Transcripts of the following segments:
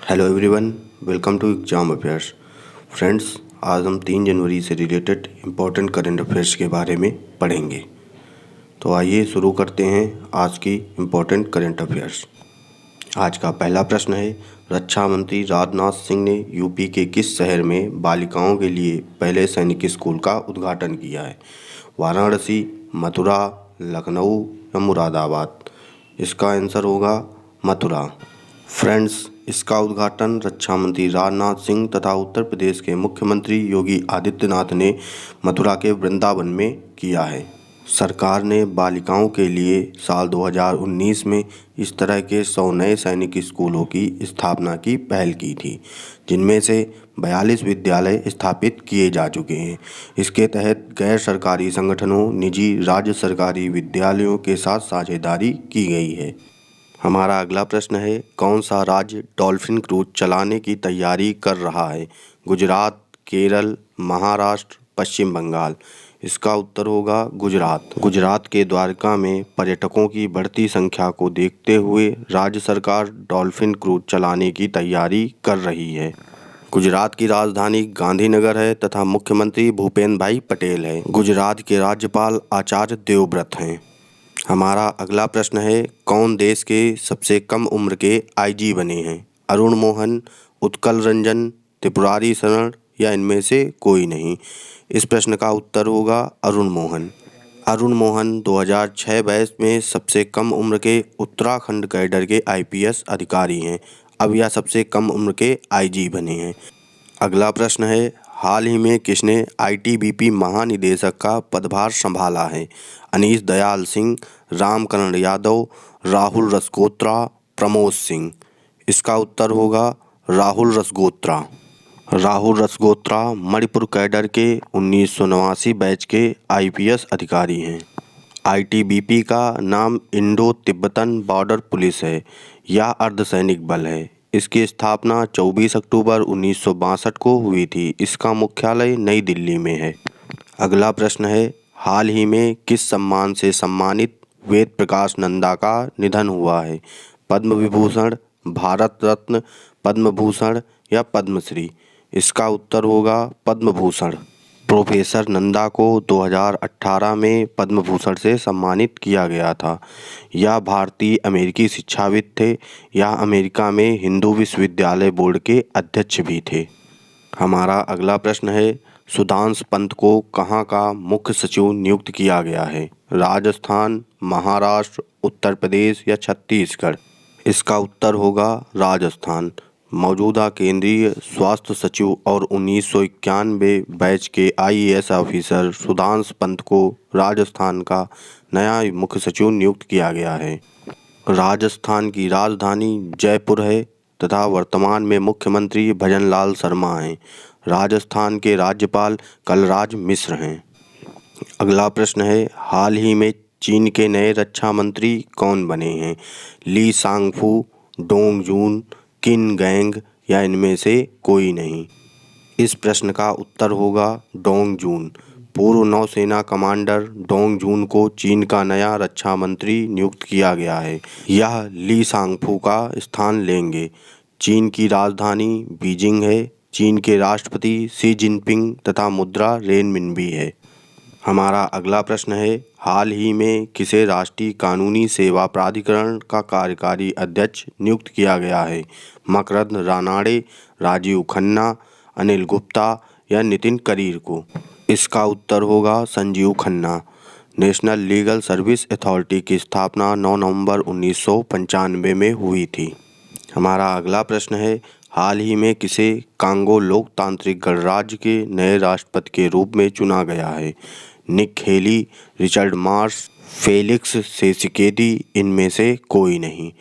Hello everyone, welcome to exam affairs. Friends, आज हम 3 जनवरी से रिलेटेड इम्पोर्टेंट करंट अफेयर्स के बारे में पढ़ेंगे। तो आइए शुरू करते हैं आज की इम्पोर्टेंट करंट अफेयर्स। आज का पहला प्रश्न है, रक्षा मंत्री राजनाथ सिंह ने यूपी के किस शहर में बालिकाओं के लिए पहले सैनिक स्कूल का उद्घाटन किया है? वाराणसी, मथुरा, लखनऊ या मुरादाबाद? इसका आंसर होगा मथुरा। फ्रेंड्स, इसका उद्घाटन रक्षा मंत्री राजनाथ सिंह तथा उत्तर प्रदेश के मुख्यमंत्री योगी आदित्यनाथ ने मथुरा के वृंदावन में किया है। सरकार ने बालिकाओं के लिए साल 2019 में इस तरह के 100 नए सैनिक स्कूलों की स्थापना की पहल की थी, जिनमें से 42 विद्यालय स्थापित किए जा चुके हैं। इसके तहत गैर सरकारी संगठनों, निजी, राज्य सरकारी विद्यालयों के साथ साझेदारी की गई है। हमारा अगला प्रश्न है, कौन सा राज्य डॉल्फिन क्रूज चलाने की तैयारी कर रहा है? गुजरात, केरल, महाराष्ट्र, पश्चिम बंगाल? इसका उत्तर होगा गुजरात। गुजरात के द्वारका में पर्यटकों की बढ़ती संख्या को देखते हुए राज्य सरकार डॉल्फिन क्रूज चलाने की तैयारी कर रही है। गुजरात की राजधानी गांधीनगर है तथा मुख्यमंत्री भूपेंद्र भाई पटेल है। गुजरात के राज्यपाल आचार्य देवव्रत हैं। हमारा अगला प्रश्न है, कौन देश के सबसे कम उम्र के आईजी बने हैं? अरुण मोहन, उत्कल रंजन, त्रिपुरारी शरण या इनमें से कोई नहीं? इस प्रश्न का उत्तर होगा अरुण मोहन। अरुण मोहन 2006 बैच में सबसे कम उम्र के उत्तराखंड कैडर के आईपीएस अधिकारी हैं। अब यह सबसे कम उम्र के आईजी बने हैं। अगला प्रश्न है, हाल ही में किसने आईटीबीपी महानिदेशक का पदभार संभाला है? अनीश दयाल सिंह, रामकरण यादव, राहुल रसगोत्रा, प्रमोद सिंह? इसका उत्तर होगा राहुल रसगोत्रा। राहुल रसगोत्रा मणिपुर कैडर के 1989 बैच के आईपीएस अधिकारी हैं। आईटीबीपी का नाम इंडो तिब्बतन बॉर्डर पुलिस है। यह अर्धसैनिक बल है। इसकी स्थापना 24 अक्टूबर 1962 को हुई थी। इसका मुख्यालय नई दिल्ली में है। अगला प्रश्न है, हाल ही में किस सम्मान से सम्मानित वेद प्रकाश नंदा का निधन हुआ है? पद्म विभूषण, भारत रत्न, पद्म भूषण या पद्मश्री? इसका उत्तर होगा पद्म भूषण। प्रोफेसर नंदा को 2018 में पद्म भूषण से सम्मानित किया गया था। यह भारतीय अमेरिकी शिक्षाविद थे। यह अमेरिका में हिंदू विश्वविद्यालय बोर्ड के अध्यक्ष भी थे। हमारा अगला प्रश्न है, सुधांशु पंत को कहाँ का मुख्य सचिव नियुक्त किया गया है? राजस्थान, महाराष्ट्र, उत्तर प्रदेश या छत्तीसगढ़? इसका उत्तर होगा राजस्थान। मौजूदा केंद्रीय स्वास्थ्य सचिव और 1991 बैच के आईएएस ऑफिसर सुधांशु पंत को राजस्थान का नया मुख्य सचिव नियुक्त किया गया है। राजस्थान की राजधानी जयपुर है तथा वर्तमान में मुख्यमंत्री भजनलाल शर्मा हैं। राजस्थान के राज्यपाल कलराज मिश्र हैं। अगला प्रश्न है, हाल ही में चीन के नए रक्षा मंत्री कौन बने हैं? ली सांगफू, डोंग जून, किन गैंग या इनमें से कोई नहीं? इस प्रश्न का उत्तर होगा डोंग जून। पूर्व नौसेना कमांडर डोंग जून को चीन का नया रक्षा मंत्री नियुक्त किया गया है। यह ली सांगफू का स्थान लेंगे। चीन की राजधानी बीजिंग है। चीन के राष्ट्रपति शी जिनपिंग तथा मुद्रा रेनमिनबी है। हमारा अगला प्रश्न है, हाल ही में किसे राष्ट्रीय कानूनी सेवा प्राधिकरण का कार्यकारी अध्यक्ष नियुक्त किया गया है? मकरंद रानाडे, राजीव खन्ना, अनिल गुप्ता या नितिन करीर को? इसका उत्तर होगा Sanjeev Khanna. National legal service authority की स्थापना 9 नवंबर 1995 में हुई थी। हमारा अगला प्रश्न है, हाल ही में किसे कांगो लोकतांत्रिक गणराज्य के नए राष्ट्रपति के रूप में चुना गया है? निक हेली, रिचर्ड मार्श, फेलिक्स सेसिकेदी, इनमें से कोई नहीं?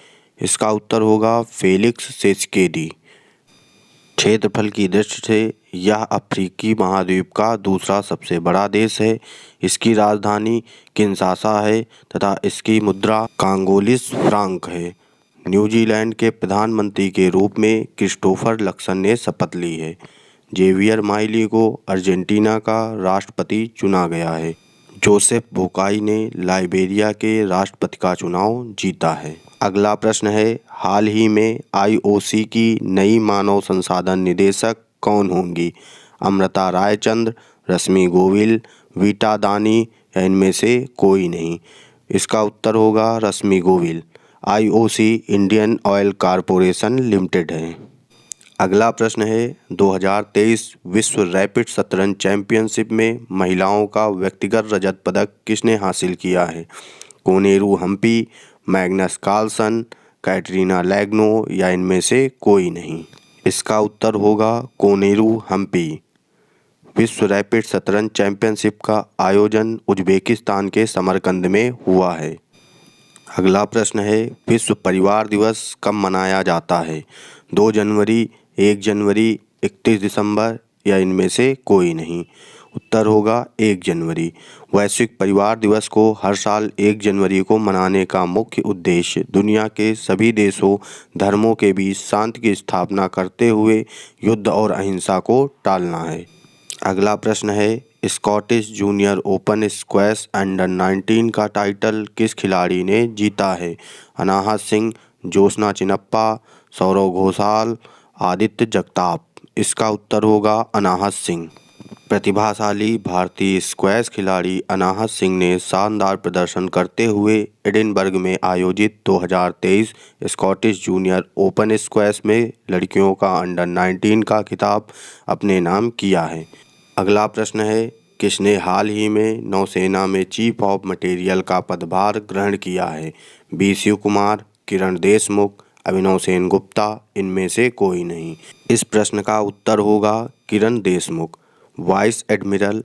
इसका उत्तर होगा फेलिक्स सेसिकेदी। क्षेत्रफल की दृष्टि से यह अफ्रीकी महाद्वीप का दूसरा सबसे बड़ा देश है। इसकी राजधानी किंशासा है तथा इसकी मुद्रा कांगोलिस फ्रांक है। न्यूजीलैंड के प्रधानमंत्री के रूप में क्रिस्टोफर लक्सन ने शपथ ली है। जेवियर माइली को अर्जेंटीना का राष्ट्रपति चुना गया है। जोसेफ बोकाई ने लाइबेरिया के राष्ट्रपति का चुनाव जीता है। अगला प्रश्न है, हाल ही में IOC की नई मानव संसाधन निदेशक कौन होंगी? अमृता रायचंद्र, रश्मि गोविल, वीटा दानी या इनमें से कोई नहीं? इसका उत्तर होगा Rashmi Govil. IOC Indian Oil Corporation Limited है। अगला प्रश्न है, 2023 विश्व रैपिड शतरंज चैंपियनशिप में महिलाओं का व्यक्तिगत रजत पदक किसने हासिल किया है? कोनेरू हम्पी, मैग्नस कार्लसन, कैटरीना लैग्नो या इनमें से कोई नहीं? इसका उत्तर होगा कोनेरू हम्पी। विश्व रैपिड शतरंज चैंपियनशिप का आयोजन उज्बेकिस्तान के समरकंद में हुआ है। अगला प्रश्न है, विश्व परिवार दिवस कब मनाया जाता है? 2 जनवरी, 1 जनवरी, 31 दिसंबर या इनमें से कोई नहीं? उत्तर होगा 1 जनवरी। वैश्विक परिवार दिवस को हर साल 1 जनवरी को मनाने का मुख्य उद्देश्य दुनिया के सभी देशों धर्मों के बीच शांति की स्थापना करते हुए युद्ध और अहिंसा को टालना है। अगला प्रश्न है, Scottish junior open squash under 19 का टाइटल किस खिलाड़ी ने जीता है? अनाहत सिंह, ज्योत्सना चिनप्पा, सौरव घोषाल, आदित्य जगताप। इसका उत्तर होगा अनाहत सिंह। प्रतिभाशाली भारतीय स्क्वैश खिलाड़ी अनाहत सिंह ने शानदार प्रदर्शन करते हुए एडिनबर्ग में आयोजित 2023 स्कॉटिश जूनियर ओपन स्क्वैश में लड़कियों का अंडर 19 का खिताब अपने नाम किया है। अगला प्रश्न है, किसने हाल ही में नौसेना में चीफ ऑफ मटेरियल का पदभार ग्रहण किया है? बी शिव कुमार, किरण देशमुख, अभिनव सेन गुप्ता, इनमें से कोई नहीं? इस प्रश्न का उत्तर होगा किरण देशमुख। वाइस एडमिरल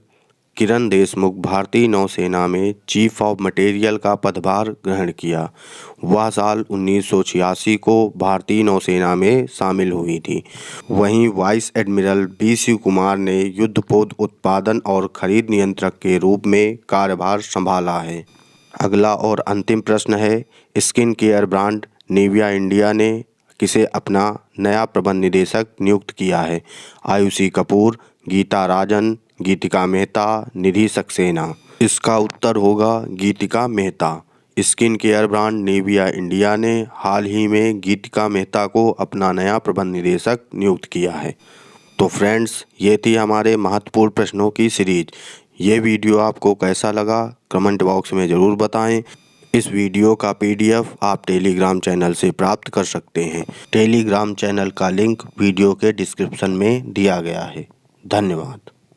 किरण देशमुख भारतीय नौसेना में चीफ ऑफ मटेरियल का पदभार ग्रहण किया। वह साल 1986 को भारतीय नौसेना में शामिल हुई थी। वहीं vice admiral B Shiv Kumar ने युद्धपोत उत्पादन और खरीद नियंत्रक के रूप में कार्यभार संभाला है। अगला और अंतिम प्रश्न है, skin care brand Nivea India ने किसे अपना नया प्रबंध निदेशक नियुक्त किया है? आयुषी कपूर, गीता राजन, गीतिका मेहता, निधि सक्सेना। इसका उत्तर होगा Geetika Mehta. Skin care brand Nivea India ने हाल ही में गीतिका मेहता को अपना नया प्रबंध निदेशक नियुक्त किया है। तो फ्रेंड्स, ये थी हमारे महत्वपूर्ण प्रश्नों की सीरीज। ये वीडियो आपको कैसा लगा कमेंट बॉक्स में ज़रूर बताएं। इस वीडियो का PDF आप टेलीग्राम चैनल से प्राप्त कर सकते हैं। टेलीग्राम चैनल का लिंक वीडियो के डिस्क्रिप्शन में दिया गया है। धन्यवाद।